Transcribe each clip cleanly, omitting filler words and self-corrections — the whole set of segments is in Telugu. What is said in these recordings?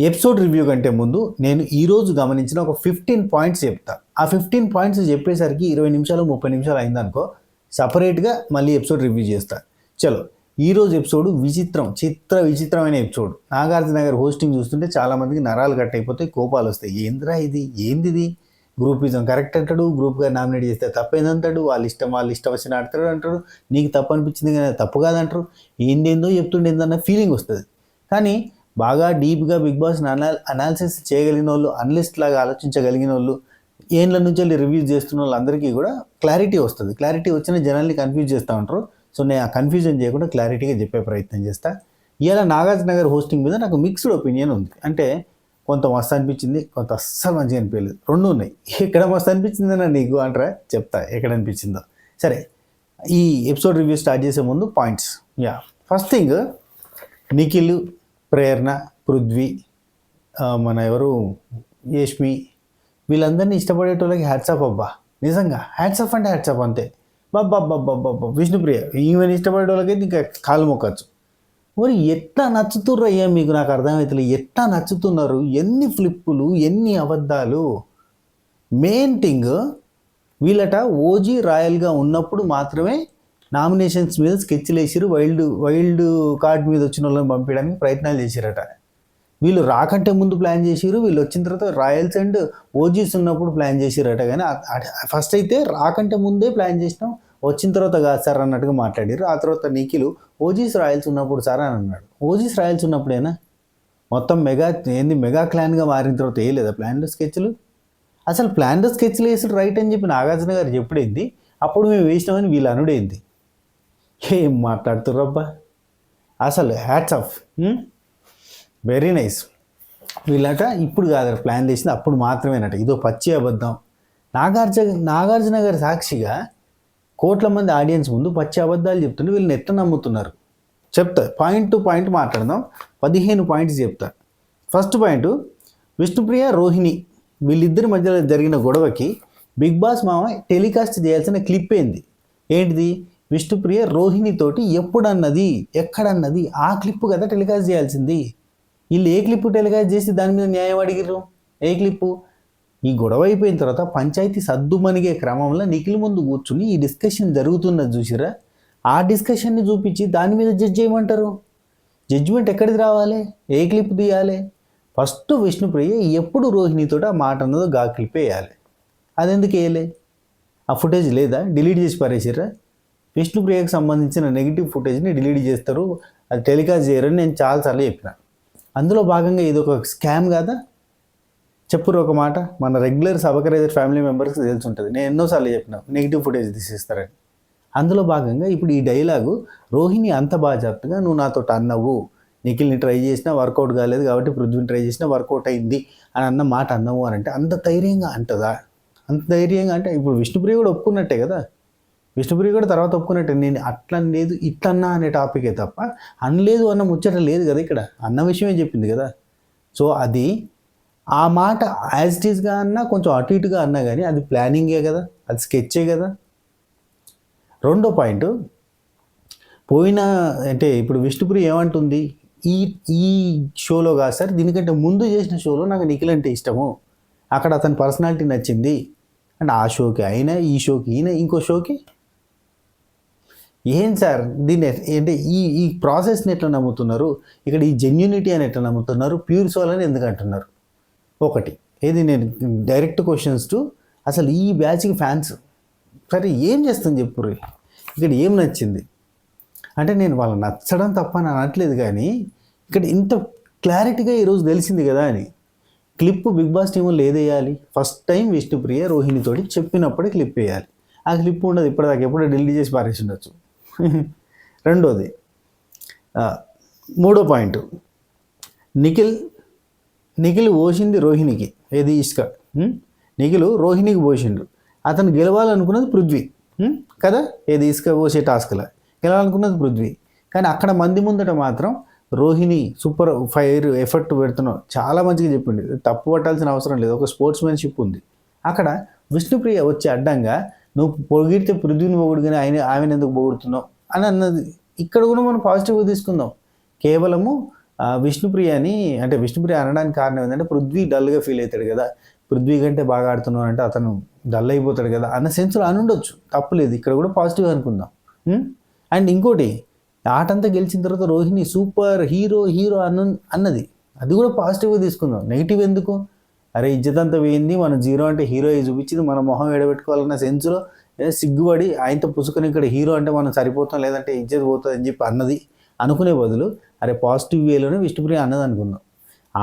ఎపిసోడ్ రివ్యూ కంటే ముందు నేను ఈరోజు గమనించిన ఒక 15 పాయింట్స్ చెప్తా. ఆ 15 పాయింట్స్ చెప్పేసరికి 20 నిమిషాలు 30 నిమిషాలు అయిందనుకో, సపరేట్గా మళ్ళీ ఎపిసోడ్ రివ్యూ చేస్తా. చలో, ఈరోజు ఎపిసోడ్ విచిత్రమైన ఎపిసోడ్. నాగార్జున గారి హోస్టింగ్ చూస్తుంటే చాలామందికి నరాలు కట్ అయిపోతాయి, కోపాలు వస్తాయి. ఏందిరా ఇది, ఏంది గ్రూపిజం కరెక్ట్ అంటాడు, గ్రూప్గా నామినేట్ చేస్తే తప్పేందంటాడు, వాళ్ళ ఇష్టం వచ్చిన ఆడతాడు అంటాడు, నీకు తప్పు అనిపించింది కానీ తప్పు కాదంటారు, ఏందేందో చెప్తుండేందన్న ఫీలింగ్ వస్తుంది. కానీ బాగా డీప్గా బిగ్ బాస్ అనాలిసిస్ చేయగలిగిన వాళ్ళు, అనలిస్ట్ లాగా ఆలోచించగలిగిన వాళ్ళు, ఏండ్ల నుంచి వెళ్ళి రివ్యూస్ చేస్తున్న వాళ్ళందరికీ కూడా క్లారిటీ వస్తుంది. క్లారిటీ వచ్చిన జనాల్ని కన్ఫ్యూజ్ చేస్తూ ఉంటారు. సో నేను ఆ కన్ఫ్యూజన్ చేయకుండా క్లారిటీగా చెప్పే ప్రయత్నం చేస్తా. ఇవాళ నాగార్జున గారి హోస్టింగ్ మీద నాకు మిక్స్డ్ ఒపీనియన్ ఉంది. అంటే కొంత మస్తు అనిపించింది, కొంత అస్సలు మంచిగా అనిపించలేదు. రెండు ఉన్నాయి. ఎక్కడ మస్తు అనిపించిందన్నా నీకు అంటారా, చెప్తా ఎక్కడ అనిపించిందో. సరే, ఈ ఎపిసోడ్ రివ్యూ స్టార్ట్ చేసే ముందు పాయింట్స్. ఫస్ట్ థింగ్, నిఖిల్, ప్రేరణ, పృథ్వీ, మన ఎవరు యష్మి, వీళ్ళందరినీ ఇష్టపడేటోళ్ళకి హ్యాట్సాప్ అబ్బా. నిజంగా హ్యాట్సాప్ అంటే హ్యాట్సాప్ అంతే. బాబ్బా విష్ణుప్రియ, ఈమెను ఇష్టపడేటోళ్ళకైతే ఇంకా కాలు మొక్కచ్చు. మరి ఎట్లా నచ్చుతుర్రు అయ్యా మీకు, నాకు అర్థమవుతుంది. ఎట్లా నచ్చుతున్నారు, ఎన్ని ఫ్లిప్పులు, ఎన్ని అబద్ధాలు. మెయిన్ థింగ్, వీళ్ళట ఓజీ రాయల్గా ఉన్నప్పుడు మాత్రమే నామినేషన్స్ మీద స్కెచ్లు వేసిరు, వైల్డ్ కార్డ్ మీద వచ్చిన వాళ్ళని పంపించడానికి ప్రయత్నాలు చేసిరట. వీళ్ళు రాకంటే ముందు ప్లాన్ చేసిరు, వీళ్ళు వచ్చిన తర్వాత రాయల్స్ అండ్ ఓజీస్ ఉన్నప్పుడు ప్లాన్ చేసిరట. కానీ ఫస్ట్ అయితే రాకంటే ముందే ప్లాన్ చేసినాం, వచ్చిన తర్వాత కాదు సార్ అన్నట్టుగా మాట్లాడారు. ఆ తర్వాత నిఖిల్ ఓజీస్ రాయల్స్ ఉన్నప్పుడు సార్ అని అన్నాడు. ఓజీస్ రాయల్స్ ఉన్నప్పుడేనా మొత్తం మెగా క్లాన్గా మారిన తర్వాత వేయలేదా ప్లాన్లో స్కెచ్లు? అసలు ప్లాన్లో స్కెచ్లు వేసి రైట్ అని చెప్పి నాగార్జున గారు చెప్పుడేంది, అప్పుడు మేము వేసినామని వీళ్ళు అనుడేంది. ఏం మాట్లాడుతుర్రబ్బా అసలు. Hats off, very nice. వీళ్ళట ఇప్పుడు కాదు ప్లాన్ చేసింది, అప్పుడు మాత్రమేనట. ఇదో పచ్చి అబద్ధం. నాగార్జున గారి సాక్షిగా కోట్ల మంది ఆడియన్స్ ముందు పచ్చి అబద్ధాలు చెప్తుంటే వీళ్ళని ఎట్లా నమ్ముతున్నారు చెప్తా. పాయింట్ టు పాయింట్ మాట్లాడదాం. 15 పాయింట్స్ చెప్తా. ఫస్ట్ పాయింట్, విష్ణుప్రియ, రోహిణి వీళ్ళిద్దరి మధ్యలో జరిగిన గొడవకి బిగ్ బాస్ మామ టెలికాస్ట్ చేయాల్సిన క్లిప్ ఏంటిది? విష్ణుప్రియ రోహిణితోటి ఎప్పుడన్నది, ఎక్కడన్నది, ఆ క్లిప్పు కదా టెలికాస్ట్ చేయాల్సింది. వీళ్ళు ఏ క్లిప్పు టెలికాస్ట్ చేసి దాని మీద న్యాయం అడిగిర్రు? ఏ క్లిప్పు? ఈ గొడవ అయిపోయిన తర్వాత పంచాయతీ సద్దుమణిగే క్రమంలో నిఖిల్ ముందు కూర్చుని ఈ డిస్కషన్ జరుగుతున్నది చూసిరా, ఆ డిస్కషన్ని చూపించి దాని మీద జడ్జ్ చేయమంటారు. జడ్జిమెంట్ ఎక్కడికి రావాలి? ఏ క్లిప్ తీయాలి? ఫస్ట్ విష్ణుప్రియ ఎప్పుడు రోహిణితో ఆ మాట అన్నదో గా క్లిప్ వేయాలి. అది ఎందుకు వేయలే? ఆ ఫుటేజ్ లేదా? డిలీట్ చేసి పారేసిర్రా? విష్ణుప్రియకి సంబంధించిన నెగిటివ్ ఫుటేజ్ని డిలీట్ చేస్తారు, అది టెలికాస్ట్ చేయరని నేను చాలాసార్లు చెప్పిన. అందులో భాగంగా ఇది ఒక స్కామ్ కాదా? చెప్పురు ఒక మాట, మన రెగ్యులర్ సబకరైజర్ ఫ్యామిలీ మెంబర్స్కి తెలిసి ఉంటుంది. నేను ఎన్నోసార్లు చెప్పిన నెగిటివ్ ఫుటేజ్ తీసేస్తారని. అందులో భాగంగా ఇప్పుడు ఈ డైలాగు రోహిణి అంత బాగా చెప్తుగా, నువ్వు నాతో అన్నవు, నిఖిల్ని ట్రై చేసినా వర్కౌట్ కాలేదు కాబట్టి పృథ్వీని ట్రై చేసినా వర్కౌట్ అయింది అని అన్న మాట అన్నవు అని అంటే అంత ధైర్యంగా అంటదా? అంత ధైర్యంగా అంటే ఇప్పుడు విష్ణుప్రియ కూడా ఒప్పుకున్నట్టే కదా. విష్ణుప్రియ కూడా తర్వాత ఒప్పుకున్నట్టే. నేను అట్లా లేదు ఇట్లన్నా అనే టాపికే తప్ప అనలేదు అన్న ముచ్చట లేదు కదా. ఇక్కడ అన్న విషయమే చెప్పింది కదా. సో అది ఆ మాట యాజ్ ఇట్ ఈస్గా అన్నా, కొంచెం అటు ఇటుగా అన్నా కానీ అది ప్లానింగే కదా, అది స్కెచ్చే కదా. రెండో పాయింట్, అంటే ఇప్పుడు విష్ణుప్రియ ఏమంటుంది, ఈ షోలో కాదు సార్, దీనికంటే ముందు చేసిన షోలో నాకు నిఖిల్ అంటే ఇష్టము, అక్కడ అతని పర్సనాలిటీ నచ్చింది అంటే ఆ షోకి అయినా, ఈ షోకి ఈయన, ఇంకో షోకి ఏం సార్ దీన్ని అంటే ఈ ప్రాసెస్ని ఎట్లా నమ్ముతున్నారు? ఇక్కడ ఈ జెన్యూనిటీ అని ఎట్లా నమ్ముతున్నారు? ప్యూర్ సోల్ అని ఎందుకు అంటున్నారు? ఒకటి ఏది, నేను డైరెక్ట్ క్వశ్చన్స్ టు అసలు ఈ బ్యాచ్కి ఫ్యాన్స్ సరే ఏం చేస్తాను చెప్పుర్రి. ఇక్కడ ఏం నచ్చింది అంటే, నేను వాళ్ళు నచ్చడం తప్ప అని అనట్లేదు, కానీ ఇక్కడ ఇంత క్లారిటీగా ఈరోజు తెలిసింది కదా అని. క్లిప్ బిగ్ బాస్ టీంలో ఏదేయాలి? ఫస్ట్ టైం విష్ణుప్రియ రోహిణితోటి చెప్పినప్పుడే క్లిప్ వేయాలి. ఆ క్లిప్ ఉండదు ఇప్పటిదాకా, ఎప్పుడో డిలీట్ చేసి పారేసి ఉండొచ్చు. రెండోది, మూడో పాయింట్, నిఖిల్ పోసింది రోహిణికి, ఏది ఇసుక. నిఖిల్ రోహిణికి పోసిండు. అతను గెలవాలనుకున్నది పృథ్వీ కదా, ఏది ఇసుక పోసే టాస్క్లో గెలవాలనుకున్నది పృథ్వీ. కానీ అక్కడ మంది ముందట మాత్రం రోహిణి సూపర్ ఫైర్ ఎఫర్ట్ పెడుతున్నావు, చాలా మంచిగా చెప్పింది, తప్పు పట్టాల్సిన అవసరం లేదు, ఒక స్పోర్ట్స్మెన్షిప్ ఉంది. అక్కడ విష్ణుప్రియ వచ్చి అడ్డంగా నువ్వు పొగిడితే పృథ్వీని పొగుడు కానీ ఆమెను ఎందుకు పొగుడుతున్నావు అని అన్నది. ఇక్కడ కూడా మనం పాజిటివ్గా తీసుకుందాం. కేవలము విష్ణుప్రియని అంటే విష్ణుప్రియ అనడానికి కారణం ఏంటంటే పృథ్వీ డల్గా ఫీల్ అవుతాడు కదా, పృథ్వీ కంటే బాగా ఆడుతున్నావు అంటే అతను డల్ అయిపోతాడు కదా అన్న సెన్స్లో అని ఉండొచ్చు, తప్పులేదు, ఇక్కడ కూడా పాజిటివ్ అనుకుందాం. అండ్ ఇంకోటి, ఆట అంతా గెలిచిన తర్వాత రోహిణి సూపర్ హీరో హీరో అన్నది, అది కూడా పాజిటివ్గా తీసుకుందాం, నెగిటివ్ ఎందుకు? అరే ఇజ్జత్ అంతా పోయింది, మనం జీరో అంటే హీరో చూపించింది, మన మొహం ఎడబెట్టుకోవాలన్న సెన్స్లో సిగ్గుపడి ఆయనతో పుసుకొని ఇక్కడ హీరో అంటే మనం సరిపోతాం లేదంటే ఇజ్జత్ పోతుంది అని చెప్పి అన్నది అనుకునే బదులు అరే పాజిటివ్ వేలోనే విష్ణుప్రియ అన్నది అనుకుందాం.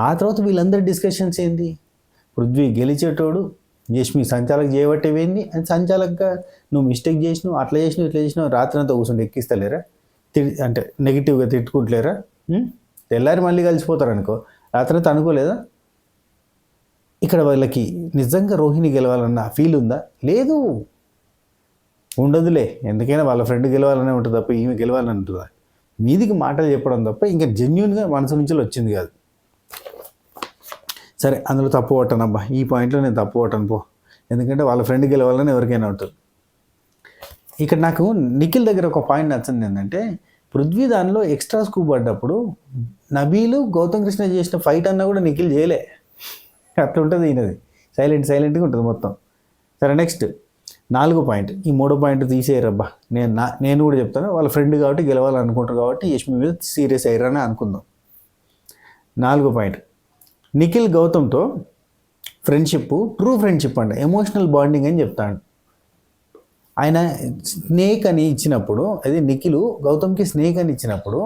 ఆ తర్వాత వీళ్ళందరి డిస్కషన్స్ ఏంది, పృథ్వీ గెలిచేటోడు, యష్మి సంచాలక చేయబట్టేవేంది అని సంచాలకగా నువ్వు మిస్టేక్ చేసినావు, అట్లా చేసినావు ఇట్లా చేసినావు, రాత్రి అంతా కూర్చొని ఎక్కిస్తలేరా, అంటే నెగిటివ్గా తిట్టుకుంటలేరా? తెల్లారి మళ్ళీ కలిసిపోతారు అనుకో, రాత్రి అంతా అనుకోలేదా? ఇక్కడ వాళ్ళకి నిజంగా రోహిణి గెలవాలన్న ఫీల్ ఉందా? లేదు, ఉండదులే, ఎందుకైనా వాళ్ళ ఫ్రెండ్ గెలవాలనే ఉంటుంది తప్ప ఈమె గెలవాలని ఉంటుందా? మీదికి మాటలు చెప్పడం తప్ప ఇంకా జెన్యున్గా మనసు నుంచి వచ్చింది కాదు. సరే అందులో తప్పు పట్టానబ్బా, ఈ పాయింట్లో నేను తప్పు పట్టాను పో, ఎందుకంటే వాళ్ళ ఫ్రెండ్ గెలవాలని ఎవరికైనా ఉంటుంది. ఇక్కడ నాకు నిఖిల్ దగ్గర ఒక పాయింట్ నచ్చింది ఏంటంటే, పృథ్వీ దానిలో ఎక్స్ట్రా స్కూప్ పడ్డప్పుడు నబీలు గౌతమ్ కృష్ణ చేసిన ఫైట్ అన్నా కూడా నిఖిల్ చేయలే, అట్లా ఉంటుంది ఈయనది, సైలెంట్గా ఉంటుంది మొత్తం. సరే నెక్స్ట్ 4వ పాయింట్, ఈ 3వ పాయింట్ తీసేయరబ్బా, నేను కూడా చెప్తాను, వాళ్ళ ఫ్రెండ్ కాబట్టి గెలవాలనుకుంటారు కాబట్టి యష్మి మీద సీరియస్ అయ్యారని అనుకుందాం. 4వ పాయింట్, నిఖిల్ గౌతమ్తో ఫ్రెండ్షిప్ ట్రూ ఫ్రెండ్షిప్ అండి, ఎమోషనల్ బాండింగ్ అని చెప్తాడు. ఆయన స్నేక్ అని ఇచ్చినప్పుడు, అది నిఖిల్ గౌతమ్కి స్నేక్ అని ఇచ్చినప్పుడు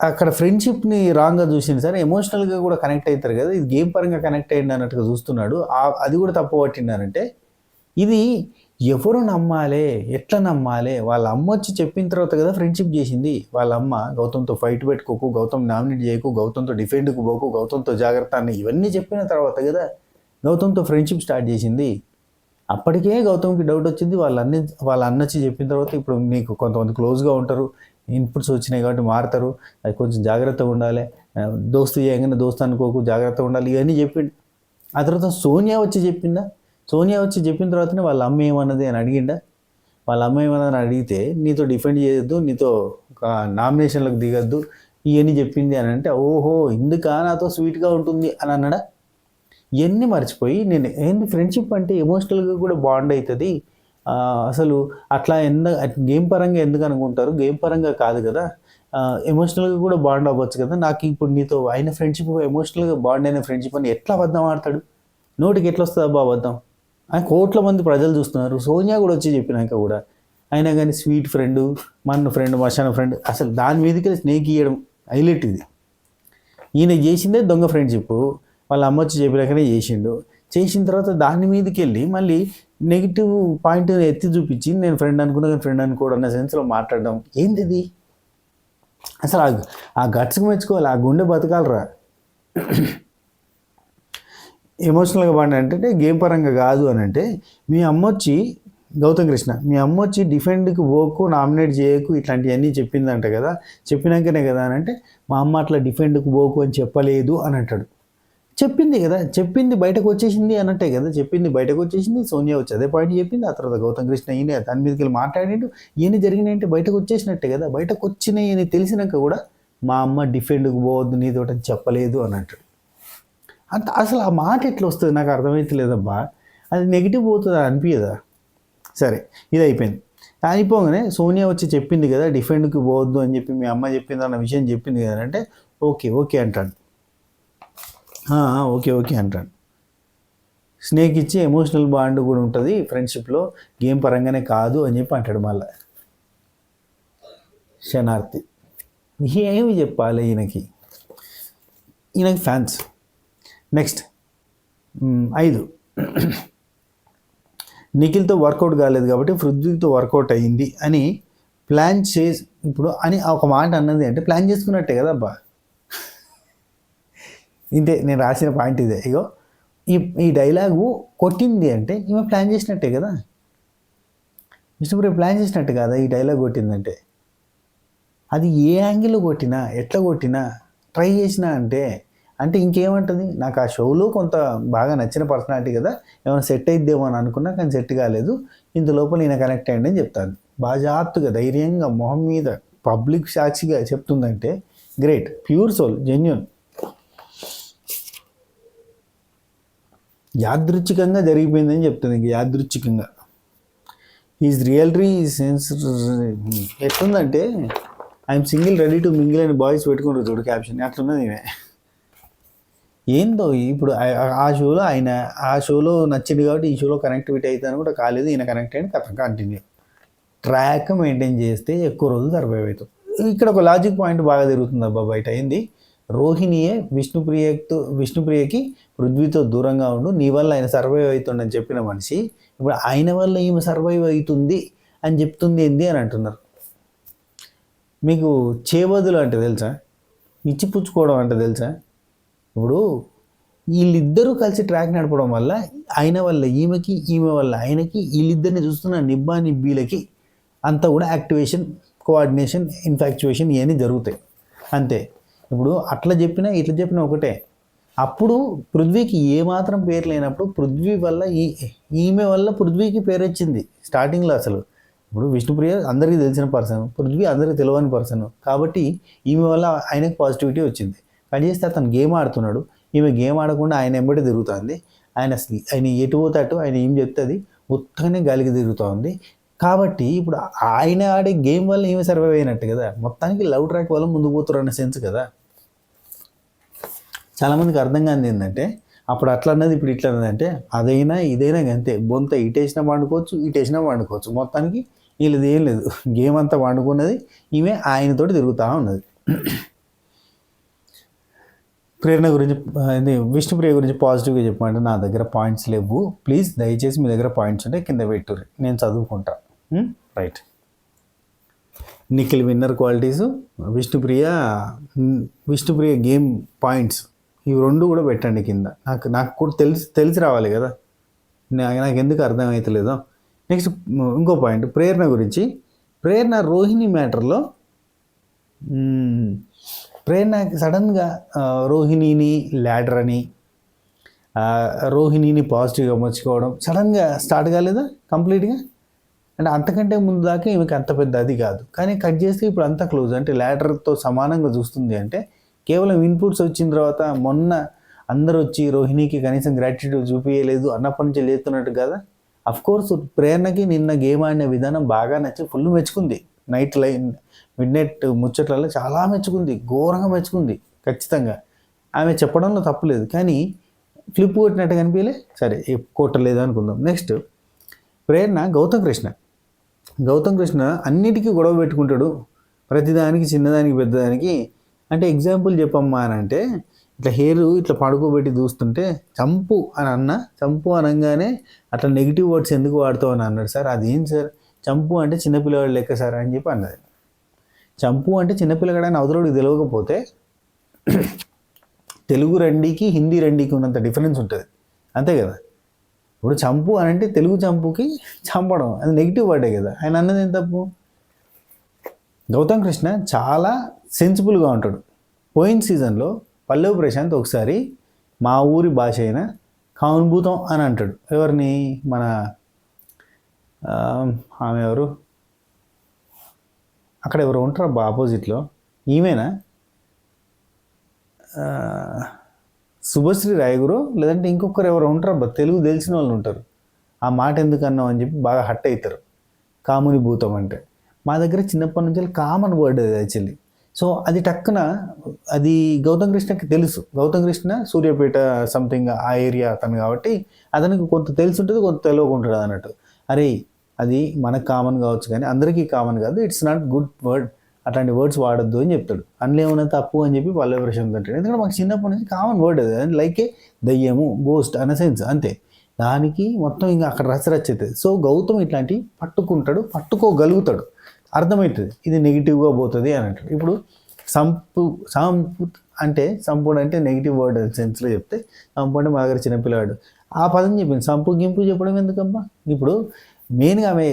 అక్కడ ఫ్రెండ్షిప్ని రాంగ్గా చూసింది సరే, ఎమోషనల్గా కూడా కనెక్ట్ అవుతారు కదా, ఇది గేమ్ పరంగా కనెక్ట్ అయ్యింది అన్నట్టుగా చూస్తున్నాడు, అది కూడా తప్పు పట్టిండారంటే ఇది ఎవరు నమ్మాలి, ఎట్లా నమ్మాలి? వాళ్ళ అమ్మ వచ్చి చెప్పిన తర్వాత కదా ఫ్రెండ్షిప్ చేసింది. వాళ్ళ అమ్మ గౌతమ్తో ఫైట్ పెట్టుకోకు, గౌతమ్ నామినేట్ చేయకు, గౌతమ్తో డిఫెండ్కు పోకు, గౌతమ్తో జాగ్రత్త అని ఇవన్నీ చెప్పిన తర్వాత కదా గౌతమ్తో ఫ్రెండ్షిప్ స్టార్ట్ చేసింది. అప్పటికే గౌతమ్కి డౌట్ వచ్చింది, వాళ్ళ అన్న వచ్చి చెప్పిన తర్వాత ఇప్పుడు మీకు కొంతమంది క్లోజ్గా ఉంటారు, ఇన్పుట్స్ వచ్చినాయి కాబట్టి మారుతారు, అది కొంచెం జాగ్రత్తగా ఉండాలి, దోస్తు చేయగానే దోస్తు అనుకోకు, జాగ్రత్తగా ఉండాలి, ఇవన్నీ చెప్పిండు. ఆ తర్వాత సోనియా వచ్చి చెప్పిందా? సోనియా వచ్చి చెప్పిన తర్వాతనే వాళ్ళ అమ్మ ఏమన్నది అని అడిగిండా? వాళ్ళ అమ్మ ఏమన్నదని అడిగితే నీతో డిఫెండ్ చేయొద్దు, నీతో నామినేషన్లకు దిగద్దు, ఇవన్నీ చెప్పింది అని అంటే ఓహో ఇందుకా నాతో స్వీట్గా ఉంటుంది అని అన్నాడా? ఇవన్నీ మర్చిపోయి నేను ఏంది ఫ్రెండ్షిప్ అంటే ఎమోషనల్గా కూడా బాండ్ అవుతుంది, అసలు అట్లా గేమ్ పరంగా ఎందుకు అనుకుంటారు, గేమ్ పరంగా కాదు కదా, ఎమోషనల్గా కూడా బాండ్ అవ్వచ్చు కదా, నాకు ఇప్పుడు నీతో అయిన ఫ్రెండ్షిప్ ఎమోషనల్గా బాండ్ అయిన ఫ్రెండ్షిప్ అని ఎట్లా అబద్ధం ఆడతాడు? నోటికి ఎట్లా వస్తుంది అబ్బా అబద్ధం? ఆయన కోట్ల మంది ప్రజలు చూస్తున్నారు, సోనియా కూడా వచ్చి చెప్పినాక కూడా అయినా కానీ స్వీట్ ఫ్రెండ్, మన ఫ్రెండ్, మశాన ఫ్రెండ్, అసలు దాని మీదకి స్నేక్ ఇవ్వడం హైలైట్. ఇది ఈయన చేసిందే దొంగ ఫ్రెండ్షిప్, వాళ్ళ అమ్మ వచ్చి చెప్పినాకనే చేసిన తర్వాత దాని మీదకి వెళ్ళి మళ్ళీ నెగిటివ్ పాయింట్ ఎత్తి చూపించి నేను ఫ్రెండ్ అనుకున్నా కానీ ఫ్రెండ్ అనుకోవడం అన్న సెన్స్లో మాట్లాడడం ఏంటిది? అసలు ఆ గట్స్కి మెచ్చుకోవాలి, ఆ గుండె బతకాలరా. ఎమోషనల్గా బాండ్ అంటే గేమ్ పరంగా కాదు అని అంటే, మీ అమ్మ వచ్చి గౌతమ్ కృష్ణ మీ అమ్మ వచ్చి డిఫెండ్కి పోకు, నామినేట్ చేయకు, ఇట్లాంటివన్నీ చెప్పిందంట కదా, చెప్పినాకనే కదా అని అంటే మా అమ్మ అట్లా డిఫెండ్కి పోకు అని చెప్పలేదు అని అంటాడు. చెప్పింది కదా, చెప్పింది బయటకు వచ్చేసింది అన్నట్టే కదా, చెప్పింది బయటకు వచ్చేసింది, సోనియా వచ్చి అదే పాయింట్ చెప్పింది, ఆ తర్వాత గౌతమ్ కృష్ణ ఈయన దాని మీదకి వెళ్ళి మాట్లాడిండు, ఈయన జరిగినాయంటే బయటకు వచ్చేసినట్టే కదా, బయటకు వచ్చినాయని తెలిసినాక కూడా మా అమ్మ డిఫెండ్కి పోవద్దు నీతోటని చెప్పలేదు అని అంటాడు. అంత అసలు ఆ మాట ఎట్లా వస్తుంది నాకు అర్థమవుతలేదబ్బా, అది నెగిటివ్ పోతుంది అనిపించదా? సరే ఇది అయిపోయింది, అయిపోగానే సోనియా వచ్చి చెప్పింది కదా డిఫెండ్కి పోవద్దు అని చెప్పి మీ అమ్మ చెప్పింది అన్న విషయం చెప్పింది కదా అంటే ఓకే అంటాడు, ఓకే అంటాడు. స్నేక్ ఇచ్చి ఎమోషనల్ బాండ్ కూడా ఉంటుంది ఫ్రెండ్షిప్లో, గేమ్ పరంగానే కాదు అని చెప్పి అంటాడు. మళ్ళీ శనార్థి ఏమి చెప్పాలి ఈయనకి ఫ్యాన్స్. నెక్స్ట్ 5, నిఖిల్తో వర్కౌట్ కాలేదు కాబట్టి పృథ్వీతో వర్కౌట్ అయ్యింది అని ప్లాన్ చేసి ఇప్పుడు అని ఒక మాట అన్నది అంటే ప్లాన్ చేసుకున్నట్టే కదా అబ్బా. ఇంతే నేను రాసిన పాయింట్ ఇదే. ఇగో ఈ డైలాగు కొట్టింది అంటే ఈమె ప్లాన్ చేసినట్టే కదా, విష్ణుప్రియ ప్లాన్ చేసినట్టు కదా ఈ డైలాగ్ కొట్టిందంటే. అది ఏ యాంగిల్లో కొట్టినా, ఎట్లా కొట్టినా, ట్రై చేసినా అంటే ఇంకేమంటుంది, నాకు ఆ షోలో కొంత బాగా నచ్చిన పర్సనాలిటీ కదా, ఏమైనా సెట్ అయిద్దేమో అని అనుకున్నా కానీ సెట్ కాలేదు, ఇందులోపల ఈయన కనెక్ట్ అయ్యండి అని చెప్తాను. బాజాప్తుగా ధైర్యంగా మొహం మీద పబ్లిక్ సాక్షిగా చెప్తుందంటే గ్రేట్, ప్యూర్ సోల్, జెన్యున్. యాదృచ్ఛికంగా జరిగిపోయిందని చెప్తుంది, ఇంక యాదృచ్ఛికంగా. ఈజ్ రియల్రీ సెన్స్ ఎట్లుందంటే I'm single ready to mingle అని బాయ్స్ పెట్టుకుంటారు చూడు క్యాప్షన్, అట్లున్నది ఈమె. ఏందో ఇప్పుడు ఆ షోలో నచ్చింది కాబట్టి ఈ షోలో కనెక్టివిటీ అవుతాను కూడా కాలేదు, ఈయన కనెక్ట్ అయిన కథ కంటిన్యూ. ట్రాక్ మెయింటైన్ చేస్తే ఎక్కువ రోజులు సర్వైవ్ అవుతాం. ఇక్కడ ఒక లాజిక్ పాయింట్ బాగా తిరుగుతుంది అబ్బా బయట. ఏంది, రోహిణియే విష్ణుప్రియకి పృథ్వీతో దూరంగా ఉండు, నీ వల్ల ఆయన సర్వైవ్ అవుతుండని చెప్పిన మనిషి ఇప్పుడు ఆయన వల్ల ఈమె సర్వైవ్ అవుతుంది అని చెప్తుంది ఏంది అని అంటున్నారు. మీకు చేబదులు అంటే తెలుసా, ఇచ్చిపుచ్చుకోవడం అంటే తెలుసా? ఇప్పుడు వీళ్ళిద్దరూ కలిసి ట్రాక్ నడపడం వల్ల ఆయన వల్ల ఈమెకి, ఈమె వల్ల ఆయనకి, వీళ్ళిద్దరిని చూస్తున్న నిబ్బా నిబ్బీలకి అంతా కూడా యాక్టివేషన్, కోఆర్డినేషన్, ఇన్ఫాక్చువేషన్ ఇవన్నీ జరుగుతాయి అంతే. ఇప్పుడు అట్లా చెప్పినా ఇట్లా చెప్పినా ఒకటే. అప్పుడు పృథ్వీకి ఏమాత్రం పేరు లేనప్పుడు పృథ్వీ వల్ల ఈమె వల్ల పృథ్వీకి పేరు వచ్చింది స్టార్టింగ్లో. అసలు ఇప్పుడు విష్ణుప్రియ అందరికీ తెలిసిన పర్సన్, పృథ్వీ అందరికీ తెలియని పర్సన్, కాబట్టి ఈమె వల్ల ఆయనకు పాజిటివిటీ వచ్చింది. కట్ చేస్తే అతను గేమ్ ఆడుతున్నాడు, ఈమె గేమ్ ఆడకుండా ఆయన ఎంబడి తిరుగుతుంది. ఆయన ఎటు పోతాడు, ఆయన ఏం చెప్తుంది ఉత్తగానే గాలికి తిరుగుతూ ఉంది. కాబట్టి ఇప్పుడు ఆయన ఆడే గేమ్ వల్ల ఈమె సర్వైవ్ అయినట్టు కదా. మొత్తానికి లవ్ ట్రాక్ వల్ల ముందుకు పోతారు అన్న సెన్స్ కదా. చాలామందికి అర్థం కానిది ఏంటంటే అప్పుడు అట్లా అన్నది ఇప్పుడు ఇట్లా అన్నదంటే అదైనా ఇదైనా అంతే. బొంత ఇటేసినా వండుకోవచ్చు, ఇటేసినా వండుకోవచ్చు. మొత్తానికి వీళ్ళది ఏం లేదు, గేమ్ అంతా వండుకున్నది ఈమె ఆయనతోటి తిరుగుతూ ఉన్నది. ప్రేరణ గురించి, విష్ణుప్రియ గురించి పాజిటివ్గా చెప్పమంటే నా దగ్గర పాయింట్స్ లేవు, ప్లీజ్ దయచేసి మీ దగ్గర పాయింట్స్ ఉంటే కింద పెట్టుర్రి, నేను చదువుకుంటా. Right. Nikhil winner qualities, Vishnupriya game points, ఇవి రెండు కూడా పెట్టండి కింద. నాకు కూడా తెలిసి రావాలి కదా, నాకు ఎందుకు అర్థమవుతలేదో. నెక్స్ట్ ఇంకో పాయింట్ ప్రేరణ గురించి. ప్రేరణ రోహిణి మ్యాటర్లో ప్రేరణ సడన్గా రోహిణిని ల్యాడర్ అని, రోహిణిని పాజిటివ్గా మర్చుకోవడం సడన్గా స్టార్ట్ కాలేదా కంప్లీట్గా? అంటే అంతకంటే ముందు దాకా ఈమెకి అంత పెద్ద అది కాదు, కానీ కట్ చేస్తే ఇప్పుడు అంత క్లోజ్, అంటే ల్యాడర్తో సమానంగా చూస్తుంది. అంటే కేవలం ఇన్పుట్స్ వచ్చిన తర్వాత మొన్న అందరూ వచ్చి రోహిణికి కనీసం గ్రాటిట్యూడ్ చూపించలేదు అన్నప్పటి నుంచి లేస్తున్నట్టు కదా. అఫ్కోర్స్ ప్రేరణకి నిన్న గేమ్ ఆడిన విధానం బాగా నచ్చి ఫుల్ మెచ్చుకుంది. మిడ్ నైట్ ముచ్చట్లలో చాలా మెచ్చుకుంది, ఘోరంగా మెచ్చుకుంది. ఖచ్చితంగా ఆమె చెప్పడంలో తప్పులేదు, కానీ ఫ్లిప్ కొట్టినట్టు కనిపించలే. సరే కొట్టలేదు అనుకుందాం. నెక్స్ట్ ప్రేరణ గౌతమ్ కృష్ణ అన్నిటికీ గొడవ పెట్టుకుంటాడు, ప్రతిదానికి, చిన్నదానికి పెద్దదానికి. అంటే ఎగ్జాంపుల్ చెప్పమ్మా అని అంటే ఇట్లా హెయిర్ ఇట్లా పడుకోబెట్టి చూస్తుంటే చంపు అనగానే అట్లా నెగిటివ్ వర్డ్స్ ఎందుకు వాడుతావు అని అన్నాడు. సార్ అదేం సార్, చంపు అంటే చిన్నపిల్లవాడు లెక్క సార్ అని చెప్పి అన్నది. చంపు అంటే చిన్నపిల్లగాడని అవతలోడికి తెలియకపోతే తెలుగు రెండికి హిందీ రెండికి ఉన్నంత డిఫరెన్స్ ఉంటుంది, అంతే కదా. ఇప్పుడు చంపు అని అంటే తెలుగు చంపుకి చంపడం, అది నెగిటివ్ వర్డే కదా. ఆయన అన్నది ఏం తప్పు? గౌతమ్ కృష్ణ చాలా సెన్సిబుల్గా ఉంటాడు. పోయిన సీజన్లో పల్లవి ప్రశాంత్ ఒకసారి మా ఊరి భాష అయిన కానుభూతం అని అంటాడు. ఎవరిని? మన ఆమె ఎవరు అక్కడ ఎవరు ఉంటారు ఆపోజిట్లో, ఈమెనా శుభశ్రీ రాయగురు లేదంటే ఇంకొకరు ఎవరు ఉంటారు తెలుగు తెలిసిన వాళ్ళు ఉంటారు. ఆ మాట ఎందుకు అన్నావు అని చెప్పి బాగా హట్ అవుతారు. కాముని భూతం అంటే మా దగ్గర చిన్నప్పటి నుంచి కామన్ వర్డ్ అది యాక్చువల్లీ. సో అది టక్కున అది గౌతమ్ కృష్ణకి తెలుసు. గౌతమ్ కృష్ణ సూర్యాపేట సంథింగ్ ఆ ఏరియా అతను కాబట్టి అతనికి కొంత తెలిసి ఉంటుంది, కొంత తెలియకుంటుంది అన్నట్టు. అరే అది మనకు కామన్ కావచ్చు కానీ అందరికీ కామన్ కాదు, ఇట్స్ నాట్ గుడ్ వర్డ్, అట్లాంటి వర్డ్స్ వాడద్దు అని చెప్తాడు. అందులో ఏమైనా తప్పు అని చెప్పి పల్లవి ప్రశాంత్ అంటాడు. ఎందుకంటే మాకు చిన్నప్పటి నుంచి కామన్ వర్డ్ అది, లైక్ దయ్యము, గోస్ట్ అనే సెన్స్ అంతే. దానికి మొత్తం ఇంకా అక్కడ రచ్చరచ్చవుతుంది. సో గౌతమ్ ఇట్లాంటి పట్టుకోగలుగుతాడు, అర్థమవుతుంది ఇది నెగిటివ్గా పోతుంది అని అంటాడు. ఇప్పుడు సంపుడు అంటే నెగిటివ్ వర్డ్ సెన్స్లో చెప్తే, సంపు అంటే మా దగ్గర చిన్నపిల్లవాడు ఆ పదం చెప్పింది. సంపు గింపు చెప్పడం ఎందుకమ్మా? ఇప్పుడు మెయిన్గా ఆమె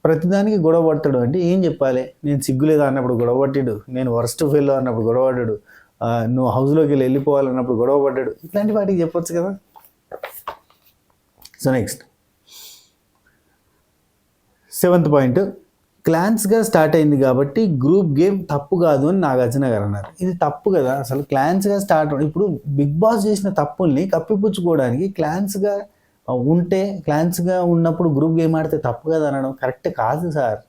ప్రతిదానికి గొడవ పడతాడు అంటే ఏం చెప్పాలి? నేను సిగ్గులేదు అన్నప్పుడు గొడవ పట్టాడు, నేను వర్స్ట్ ఫెయిల్ అన్నప్పుడు గొడవ పడ్డాడు, నువ్వు హౌస్లోకి వెళ్ళిపోవాలన్నప్పుడు గొడవ పడ్డాడు, ఇట్లాంటి వాటికి చెప్పొచ్చు కదా. సో నెక్స్ట్ 7th పాయింట్ క్లాన్స్గా స్టార్ట్ అయింది కాబట్టి గ్రూప్ గేమ్ తప్పు కాదు అని నాగార్జున గారు అన్నారు. ఇది తప్పు కదా, అసలు క్లాన్స్గా స్టార్ట్ ఇప్పుడు బిగ్ బాస్ చేసిన తప్పుల్ని కప్పిపుచ్చుకోవడానికి క్లాన్స్గా ఉంటే, క్లాన్స్గా ఉన్నప్పుడు గ్రూప్ గేమ్ ఆడితే తప్పు కదా అనడం కరెక్ట్ కాదు సార్.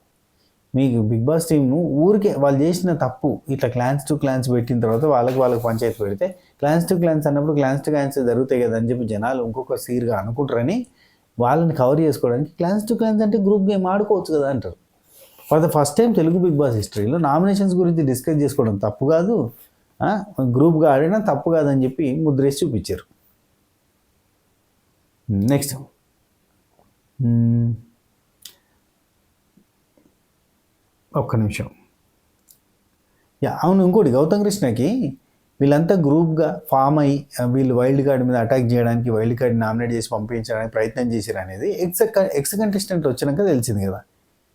మీకు బిగ్ బాస్ టీమ్ను ఊరికే వాళ్ళు చేసిన తప్పు ఇట్లా క్లాన్స్ టు క్లాన్స్ పెట్టిన తర్వాత వాళ్ళకి పంచాయతీ పెడితే క్లాన్స్ టు క్లాన్స్ అన్నప్పుడు క్లాన్స్ టు క్లాన్స్ జరుగుతాయి కదా అని చెప్పి జనాలు ఇంకొక సీర్గా అనుకుంటారని వాళ్ళని కవర్ చేసుకోవడానికి క్లాన్స్ టు క్లాన్స్ అంటే గ్రూప్ గేమ్ ఆడుకోవచ్చు కదా అంటారు. For the first time Telugu Bigg Boss హిస్టరీలో నామినేషన్స్ గురించి డిస్కస్ చేసుకోవడం తప్పు కాదు, గ్రూప్గా ఆడినా తప్పు కాదని చెప్పి ముద్రేసి చూపించారు. నెక్స్ట్ ఒక్క నిమిషం. అవును, ఇంకోటి గౌతమ్ కృష్ణకి వీళ్ళంతా గ్రూప్గా ఫామ్ అయ్యి వీళ్ళు వైల్డ్ కార్డ్ మీద అటాక్ చేయడానికి వైల్డ్ కార్డ్ నామినేట్ చేసి పంపించడానికి ప్రయత్నం చేశారు అనేది ఎక్స్ కంటెస్టెంట్ వచ్చినాక తెలిసింది కదా.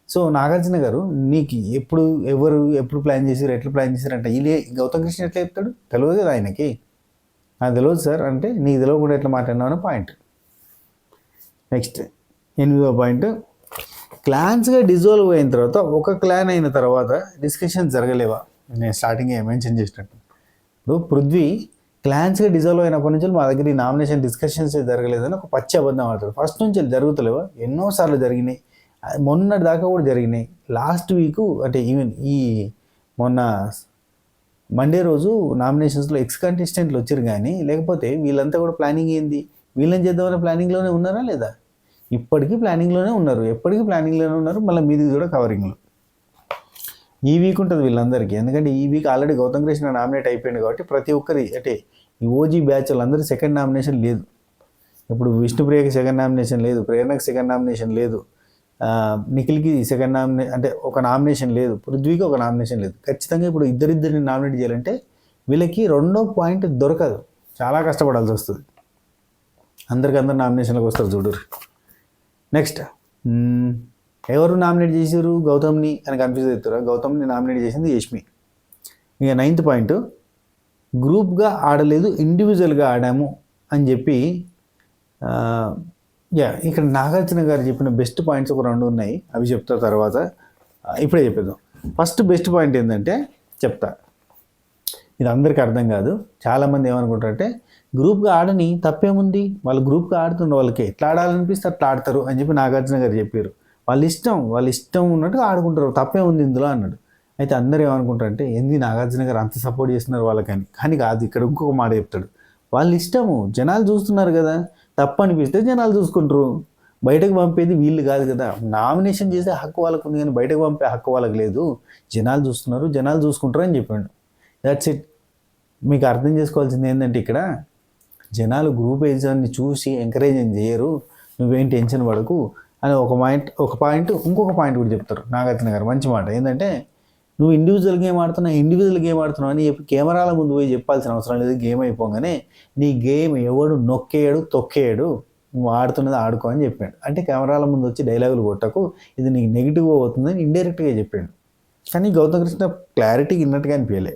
సో నాగార్జున గారు నీకు ఎప్పుడు ప్లాన్ చేశారు, ఎట్లా ప్లాన్ చేశారు అంటే వీళ్ళే గౌతమ్ కృష్ణ ఎట్లా చెప్తాడు, తెలియదు కదా ఆయనకి. నాకు తెలియదు సార్ అంటే నీకు తెలియకుండా ఎట్లా మాట్లాడినావు అని పాయింట్. నెక్స్ట్ 8వ పాయింట్, క్లాన్స్గా డిజాల్వ్ అయిన తర్వాత ఒక క్లాన్ అయిన తర్వాత డిస్కషన్ జరగలేవా? నేను స్టార్టింగ్ మెన్షన్ చేసినట్టు ఇప్పుడు పృథ్వీ క్లాన్స్గా డిజాల్వ్ అయినప్పటి నుంచి మా దగ్గర ఈ నామినేషన్ డిస్కషన్స్ జరగలేదని ఒక పచ్చి అబద్ధం ఆడతాడు. ఫస్ట్ నుంచి జరుగుతలేవా? ఎన్నోసార్లు జరిగినాయి, మొన్నటి దాకా కూడా జరిగినాయి. లాస్ట్ వీక్ అంటే ఈవెన్ ఈ మొన్న మండే రోజు నామినేషన్స్లో ఎక్స్ కంటెస్టెంట్లు వచ్చారు, కానీ లేకపోతే వీళ్ళంతా కూడా ప్లానింగ్ ఏంది, వీళ్ళని చేద్దామనే ప్లానింగ్లోనే ఉన్నారా లేదా? ఇప్పటికీ ప్లానింగ్లోనే ఉన్నారు, ఎప్పటికీ ప్లానింగ్లోనే ఉన్నారు. మళ్ళీ మీది కూడా కవరింగ్లో ఈ వీక్ ఉంటుంది వీళ్ళందరికీ. ఎందుకంటే ఈ week already Gautam Krishna nominate అయిపోయింది కాబట్టి ప్రతి ఒక్కరి అంటే ఈ ఓజీ బ్యాచ్ వాళ్ళందరూ సెకండ్ నామినేషన్ లేదు. ఇప్పుడు విష్ణుప్రియకి సెకండ్ నామినేషన్ లేదు, ప్రేరణకు సెకండ్ నామినేషన్ లేదు, నిఖిల్కి సెకండ్ అంటే ఒక నామినేషన్ లేదు, పృథ్వీకి ఒక నామినేషన్ లేదు. ఖచ్చితంగా ఇప్పుడు ఇద్దరిని నామినేట్ చేయాలంటే వీళ్ళకి రెండో పాయింట్ దొరకదు, చాలా కష్టపడాల్సి వస్తుంది. అందరు నామినేషన్లకు వస్తారు చూడరు. నెక్స్ట్ ఎవరు నామినేట్ చేశారు గౌతమ్ని అని కన్ఫ్యూజ్ అవుతారు. గౌతమ్ని నామినేట్ చేసింది యష్మి. ఇక 9th పాయింట్, గ్రూప్గా ఆడలేదు ఇండివిజువల్గా ఆడాము అని చెప్పి ఇక్కడ నాగార్జున గారు చెప్పిన బెస్ట్ పాయింట్స్ ఒక 2 ఉన్నాయి, అవి చెప్తా తర్వాత. ఇప్పుడే చెప్పేద్దాం. ఫస్ట్ బెస్ట్ పాయింట్ ఏంటంటే చెప్తా, ఇది అందరికీ అర్థం కాదు. చాలామంది ఏమనుకుంటారంటే గ్రూప్గా ఆడని తప్పేముంది, వాళ్ళు గ్రూప్గా ఆడుతున్న వాళ్ళకి ఎట్లా ఆడాలనిపిస్తే అట్లా ఆడతారు అని చెప్పి నాగార్జున గారు చెప్పారు. వాళ్ళ ఇష్టం ఉన్నట్టుగా ఆడుకుంటారు, తప్పేముంది ఇందులో అన్నాడు. అయితే అందరూ ఏమనుకుంటారంటే ఏంది నాగార్జున గారు అంత సపోర్ట్ చేస్తున్నారు వాళ్ళకని. కానీ కాదు, ఇక్కడ ఇంకొక మాట చెప్తాడు, వాళ్ళ ఇష్టము, జనాలు చూస్తున్నారు కదా, తప్పు అనిపిస్తే జనాలు చూసుకుంటారు, బయటకు పంపేది వీళ్ళు కాదు కదా. నామినేషన్ చేసే హక్కు వాళ్ళకు ఉంది కానీ బయటకు పంపే హక్కు వాళ్ళకి లేదు. జనాలు చూస్తున్నారు, జనాలు చూసుకుంటారు అని చెప్పాడు. That's it. మీకు అర్థం చేసుకోవాల్సింది ఏంటంటే ఇక్కడ జనాలు గ్రూప్ ఎగ్జామ్ని చూసి ఎంకరేజ్ చేయరు, నువ్వేం టెన్షన్ పడకు అని ఒక పాయింట్ ఇంకొక పాయింట్ కూడా చెప్తారు నాగార్జున గారు. మంచి మాట ఏంటంటే నువ్వు ఇండివిజువల్ గేమ్ ఆడుతున్నావు అని చెప్పి కెమెరాల ముందు పోయి చెప్పాల్సిన అవసరం లేదు. గేమ్ అయిపోగానే నీ గేమ్ ఎవడు నొక్కేయడు తొక్కేయడు, నువ్వు ఆడుతున్నది ఆడుకో అని చెప్పాడు. అంటే కెమెరాల ముందు వచ్చి డైలాగులు కొట్టకు, ఇది నీకు నెగిటివ్గా అవుతుందని ఇండైరెక్ట్గా చెప్పాడు. కానీ గౌతమ్ కృష్ణ క్లారిటీగా విన్నట్టుగా అనిపించలే,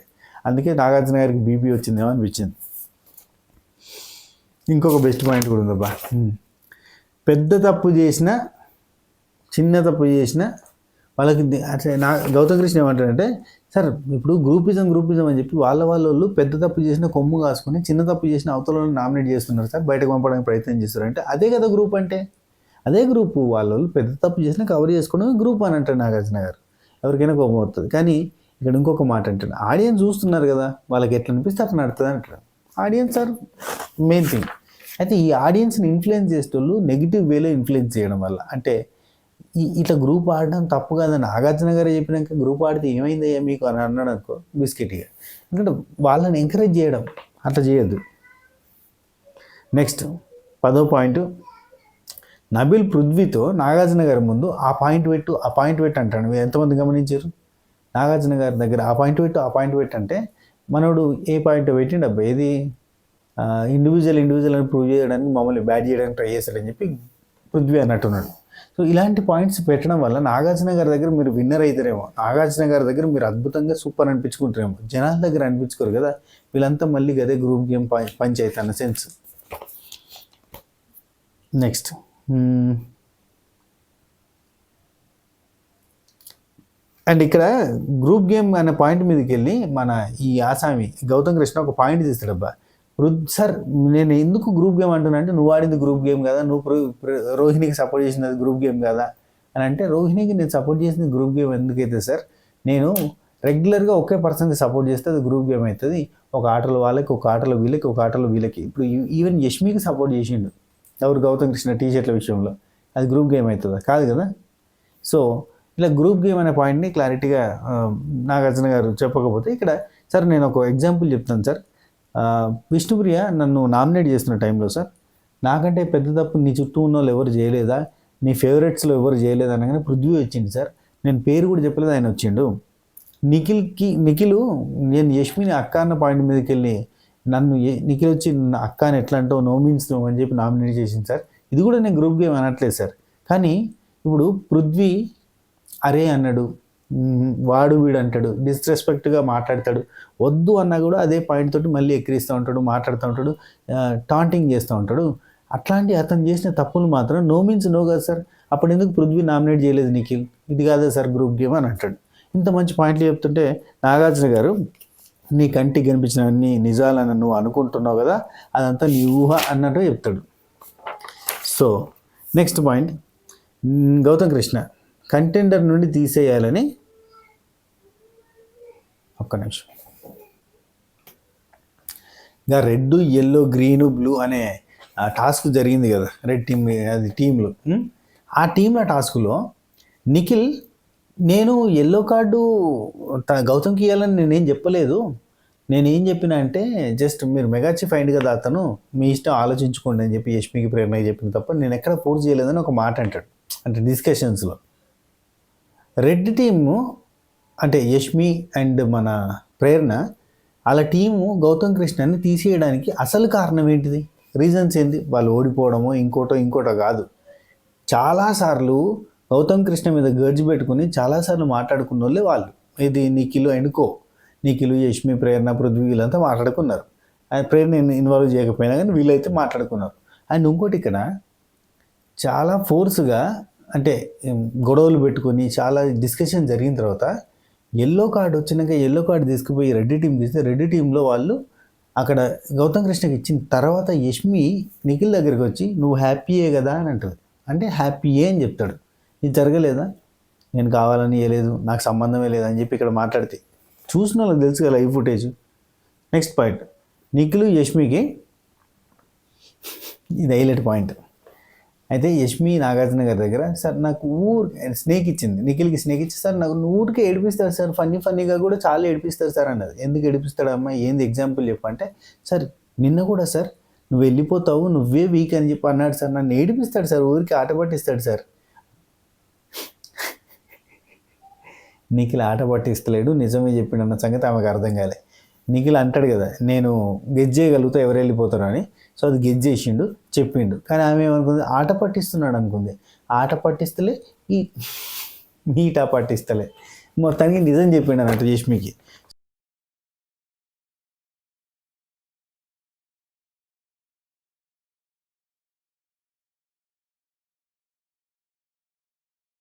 అందుకే నాగార్జున గారికి బీపీ వచ్చిందేమో అనిపించింది. ఇంకొక బెస్ట్ పాయింట్ కూడా ఉందబ్బా, పెద్ద తప్పు చేసినా చిన్న తప్పు చేసినా వాళ్ళకి అట్లా గౌతమ్ కృష్ణ ఏమంటాడంటే, సార్ ఇప్పుడు గ్రూపిజం అని చెప్పి వాళ్ళు పెద్ద తప్పు చేసిన కొమ్ము కాసుకొని చిన్న తప్పు చేసిన అవతలను నామినేట్ చేస్తున్నారు సార్, బయటకు పంపడానికి ప్రయత్నం చేస్తారు. అంటే అదే కదా గ్రూప్ అంటే, అదే గ్రూపు. వాళ్ళు పెద్ద తప్పు చేసినా కవర్ చేసుకోవడం గ్రూప్ అని అంటారు నాగార్జున గారు. ఎవరికైనా కోపం వస్తుంది. కానీ ఇక్కడ ఇంకొక మాట అంటాడు, ఆడియన్స్ చూస్తున్నారు కదా, వాళ్ళకి ఎట్లా అనిపిస్తే అట్లా నడుతుంది అంటారు. Audience are main thing. అయితే ఈ ఆడియన్స్ని ఇన్ఫ్లుయెన్స్ చేసేటోళ్ళు నెగిటివ్ వేలో ఇన్ఫ్లుయెన్స్ చేయడం వల్ల, అంటే ఇట్లా గ్రూప్ ఆడడం తప్పు కాదని నాగార్జున గారు చెప్పినాక గ్రూప్ ఆడితే ఏమైందయ్యా మీకు అని అన్నాడు అనుకో బిస్కెట్గా. ఎందుకంటే వాళ్ళని ఎంకరేజ్ చేయడం అట్లా చేయొద్దు. నెక్స్ట్ 10వ పాయింట్, నబిల్ పృథ్వీతో నాగార్జున గారి ముందు ఆ పాయింట్ పెట్టు అంటాడు. మీరు ఎంతమంది గమనించారు? నాగార్జున గారి దగ్గర ఆ పాయింట్ పెట్టు అంటే మనోడు ఏ పాయింట్ పెట్టిండు అబ్బా, ఏది ఇండివిజువల్ అని ప్రూవ్ చేయడానికి మమ్మల్ని బ్యాట్ చేయడానికి ట్రై చేశాడని చెప్పి పృథ్వీ అన్నట్టున్నాడు. సో ఇలాంటి పాయింట్స్ పెట్టడం వల్ల నాగార్జున గారి దగ్గర మీరు విన్నర్ అవుతారేమో, నాగార్జున గారి దగ్గర మీరు అద్భుతంగా సూపర్ అనిపించుకుంటారేమో, జనాల దగ్గర అనిపించుకోరు కదా. వీళ్ళంతా మళ్ళీ అదే గ్రూప్ గేమ్ పంచాయతీ అన్న సెన్స్. నెక్స్ట్ అండ్ ఇక్కడ గ్రూప్ గేమ్ అనే పాయింట్ మీదకి వెళ్ళి మన ఈ ఆసామి గౌతమ్ కృష్ణ ఒక పాయింట్ తీస్తాడబ్బా. సార్ నేను ఎందుకు గ్రూప్ గేమ్ అంటున్నా అంటే, నువ్వు ఆడింది గ్రూప్ గేమ్ కదా, నువ్వు రోహిణికి సపోర్ట్ చేసినది గ్రూప్ గేమ్ కదా అని అంటే, రోహిణికి నేను సపోర్ట్ చేసింది గ్రూప్ గేమ్ ఎందుకైతే సార్, నేను రెగ్యులర్గా ఒకే పర్సన్కి సపోర్ట్ చేస్తే అది గ్రూప్ గేమ్ అవుతుంది. ఒక ఆటలో వాళ్ళకి, ఒక ఆటలో వీళ్ళకి, ఒక ఆటలో వీళ్ళకి. ఇప్పుడు ఈవెన్ యష్మికి సపోర్ట్ చేసిండు ఎవరు, గౌతమ్ కృష్ణ టీషర్ట్ల విషయంలో, అది గ్రూప్ గేమ్ అవుతుందా? కాదు కదా. సో ఇలా గ్రూప్ గేమ్ అనే పాయింట్ని క్లారిటీగా నాగార్జున గారు చెప్పకపోతే, ఇక్కడ సార్ నేను ఒక ఎగ్జాంపుల్ చెప్తాను సార్. విష్ణుప్రియ నన్ను నామినేట్ చేస్తున్న టైంలో సార్, నాకంటే పెద్ద తప్పు నీ చుట్టూ ఉన్న వాళ్ళు ఎవరు చేయలేదా, నీ ఫేవరెట్స్లో ఎవరు చేయలేదా అనగానే పృథ్వీ వచ్చింది సార్. నేను పేరు కూడా చెప్పలేదు, ఆయన వచ్చిండు. నిఖిల్ నేను యష్మిని అక్క అన్న పాయింట్ మీదకి వెళ్ళి నన్ను నిఖిల్ వచ్చి అక్క అని ఎట్లా అంటావు, నో మీన్స్ నో అని చెప్పి నామినేట్ చేసింది సార్. ఇది కూడా నేను గ్రూప్ గేమ్ అనట్లేదు సార్. కానీ ఇప్పుడు పృథ్వీ అరే అన్నాడు, వాడు వీడు అంటాడు, డిస్రెస్పెక్ట్గా మాట్లాడతాడు, వద్దు అన్నా కూడా అదే పాయింట్ తోటి మళ్ళీ ఎక్కిరిస్తూ ఉంటాడు, మాట్లాడుతూ ఉంటాడు, టాంటింగ్ చేస్తూ ఉంటాడు. అట్లాంటి అతను చేసిన తప్పులు మాత్రం నో మీన్స్ నో కదా సార్. అప్పుడు ఎందుకు పృథ్వీ నామినేట్ చేయలేదు నిఖిల్, ఇది కాదా సార్ గ్రూప్ గేమ్ అని అంటాడు. ఇంత మంచి పాయింట్లు చెప్తుంటే నాగార్జున గారు, నీ కంటికి కనిపించినవన్నీ నిజాలని నువ్వు అనుకుంటున్నావు కదా, అదంతా నీ ఊహ అన్నట్టు చెప్తాడు. So next point, Gautam Krishna contender నుండి తీసేయాలని, ఒక్క నిమిషం, ఇంకా రెడ్ ఎల్లో గ్రీను బ్లూ అనే టాస్క్ జరిగింది కదా రెడ్ టీమ్, అది టీంలో, ఆ టీంల టాస్క్లో నిఖిల్ నేను ఎల్లో కార్డు గౌతమ్కి ఇవ్వాలని నేనేం చెప్పలేదు, నేనేం చెప్పినా అంటే జస్ట్ మీరు మెగా చీఫ్ అయింది కదా అతను, మీ ఇష్టం ఆలోచించుకోండి అని చెప్పి యష్మికి ప్రేరణకి చెప్పిన తప్ప నేను ఎక్కడ ఫోర్స్ చేయలేదని ఒక మాట అంటాడు. అంటే డిస్కషన్స్లో రెడ్ టీము అంటే యష్మి అండ్ మన ప్రేరణ అలా టీము గౌతమ్ కృష్ణని తీసేయడానికి అసలు కారణం ఏంటిది, రీజన్స్ ఏంటి? వాళ్ళు ఓడిపోవడమో ఇంకోటో కాదు. చాలాసార్లు గౌతమ్ కృష్ణ మీద గర్జి పెట్టుకుని చాలాసార్లు మాట్లాడుకున్న వాళ్ళే వాళ్ళు. ఇది నిఖిల్ అండ్కో, నిఖిల్ యష్మి ప్రేరణ పృథ్వీ వీళ్ళంతా మాట్లాడుకున్నారు. ఆయన ప్రేరణ ఇన్వాల్వ్ చేయకపోయినా కానీ వీళ్ళైతే మాట్లాడుకున్నారు. అండ్ ఇంకోటి ఇక్కడ చాలా ఫోర్స్గా అంటే గొడవలు పెట్టుకొని చాలా డిస్కషన్ జరిగిన తర్వాత ఎల్లో కార్డు వచ్చినాక ఎల్లో కార్డు తీసుకుపోయి రెడ్ టీం తీస్తే రెడ్ టీంలో వాళ్ళు అక్కడ గౌతమ్ కృష్ణకి ఇచ్చిన తర్వాత యష్మి నిఖిల్ దగ్గరికి వచ్చి నువ్వు హ్యాపీయే కదా అని అంటుంది. అంటే హ్యాపీయే అని చెప్తాడు. ఇది జరగలేదా, నేను కావాలని ఇవ్వలేదు, నాకు సంబంధమే లేదని చెప్పి ఇక్కడ మాట్లాడితే చూసిన వాళ్ళకి తెలుసు కదా live footage. Next point, Nikhil యష్మికి ఇది హైలైట్ పాయింట్. అయితే యష్మి నాగార్జున గారి దగ్గర, సార్ నాకు స్నేక్ ఇచ్చింది, నిఖిల్కి స్నేక్ ఇచ్చి, సార్ నాకు ఊరికే ఏడిపిస్తాడు సార్, ఫన్నీగా కూడా చాలా ఏడిపిస్తాడు సార్ అన్నది. ఎందుకు ఏడిపిస్తాడు అమ్మా, ఏంది ఎగ్జాంపుల్ చెప్పంటే, సార్ నిన్న కూడా సార్ నువ్వు వెళ్ళిపోతావు, నువ్వే వీక్ అని చెప్పి అన్నాడు సార్, నన్ను ఏడిపిస్తాడు సార్, ఊరికి ఆట పట్టిస్తాడు సార్. నిఖిల్ ఆట పట్టిస్తలేడు, నిజమే చెప్పిండు అన్న సంగతి ఆమెకు అర్థం కాలే. నిఖిల్ అంటాడు కదా నేను గెజ్ చేయగలుగుతా ఎవరు వెళ్ళిపోతారు అని, సో అది గెజ్ చేసిండు చెప్పిండు. కానీ ఆమె ఏమనుకుంది, ఆట పట్టిస్తున్నాడు అనుకుంది. ఆట పట్టిస్తలే, ఈ నీట పట్టిస్తలే, మొత్తానికి నిజం చెప్పిండు అన్నట్టు యష్మికి.